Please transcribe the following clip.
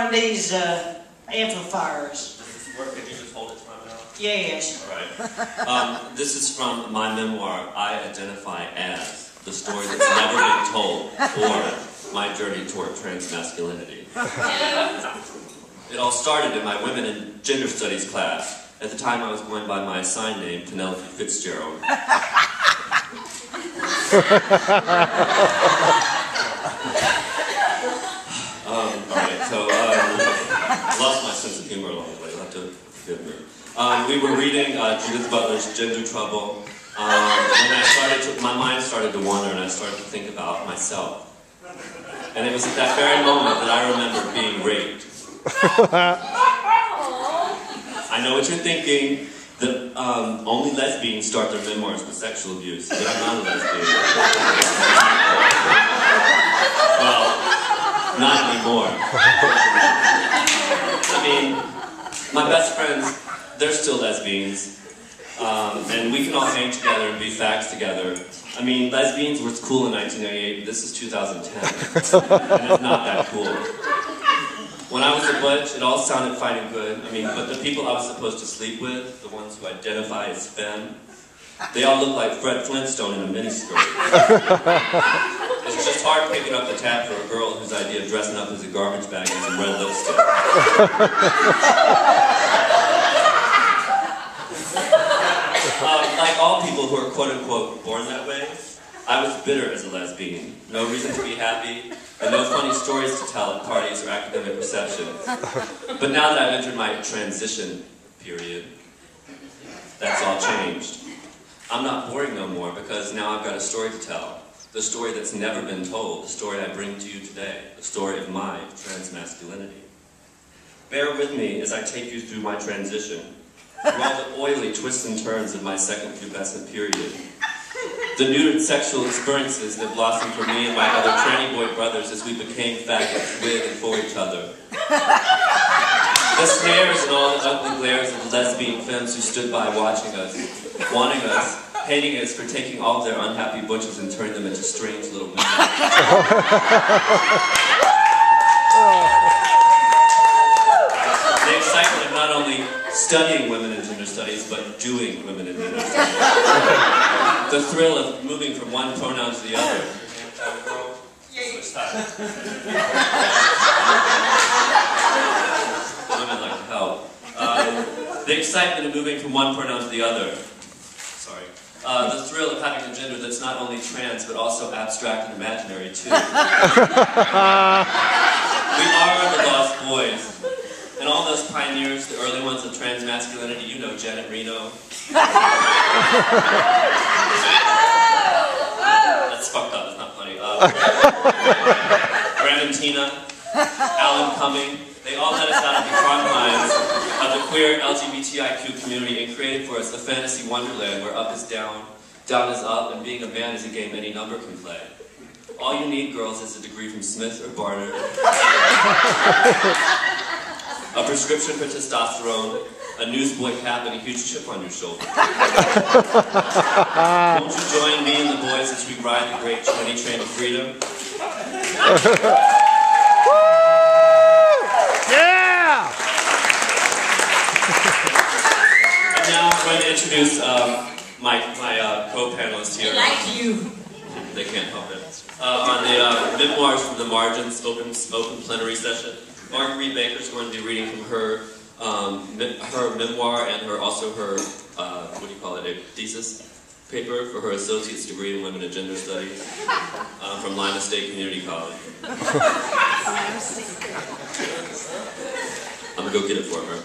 one of these amplifiers. Does this work? Could you just hold it to my mouth? Yes. All right. This is from my memoir, I Identify As, the story that's never been told, or my journey toward transmasculinity. It all started in my women and gender studies class. At the time, I was going by my assigned name, Penelope Fitzgerald. Alright, so lost my sense of humor along the way. You'll have to forgive me. We were reading Judith Butler's Gender Trouble, and my mind started to wander, and I started to think about myself. And it was at that very moment that I remember being raped. I know what you're thinking, that only lesbians start their memoirs with sexual abuse, but I'm not a lesbian. Well, not anymore. I mean, my best friends, they're still lesbians, and we can all hang together and be fags together. I mean, lesbians were cool in 1998, but this is 2010, and it's not that cool. When I was a butch, it all sounded fine and good. I mean, but the people I was supposed to sleep with, the ones who identify as femme, they all look like Fred Flintstone in a miniskirt. It's just hard picking up the tab for a girl whose idea of dressing up as a garbage bag is some red lipstick. Like all people who are quote-unquote born that way, I was bitter as a lesbian. No reason to be happy, and no funny stories to tell at parties or academic receptions. But now that I've entered my transition period, that's all changed. I'm not boring no more because now I've got a story to tell. The story that's never been told, the story I bring to you today, the story of my transmasculinity. Bear with me as I take you through my transition, through all the oily twists and turns of my second pubescent period. The new sexual experiences that blossomed for me and my other tranny boy brothers as we became faggots with and for each other. The snares and all the ugly glares of the lesbian femmes who stood by watching us, wanting us, hating us for taking all of their unhappy butches and turning them into strange little men. The excitement of not only studying women in gender studies, but doing women in gender studies. The thrill of moving from one pronoun to the other. Women like to help. The excitement of moving from one pronoun to the other. Sorry. The thrill of having a gender that's not only trans, but also abstract and imaginary, too. We are the lost boys. And all those pioneers, the early ones of transmasculinity, you know, Janet Reno. That's fucked up, it's not funny. Brandon Tina, Alan Cumming, they all let us out of the confines of the queer LGBTIQ community and created for us the fantasy wonderland where up is down, down is up, and being a man is a game any number can play. All you need, girls, is a degree from Smith or Barnard, a prescription for testosterone, a newsboy cap, and a huge chip on your shoulder. Won't you join me and the boys as we ride the great tranny train of freedom? Yeah! And now I'm going to introduce my co-panelists here. I like you. They can't help it. On the Memoirs from the Margins open plenary session, Marguerite Baker is going to be reading from her memoir and also her what do you call it, a thesis paper for her associate's degree in women and gender studies from Lima State Community College. I'm gonna go get it for her.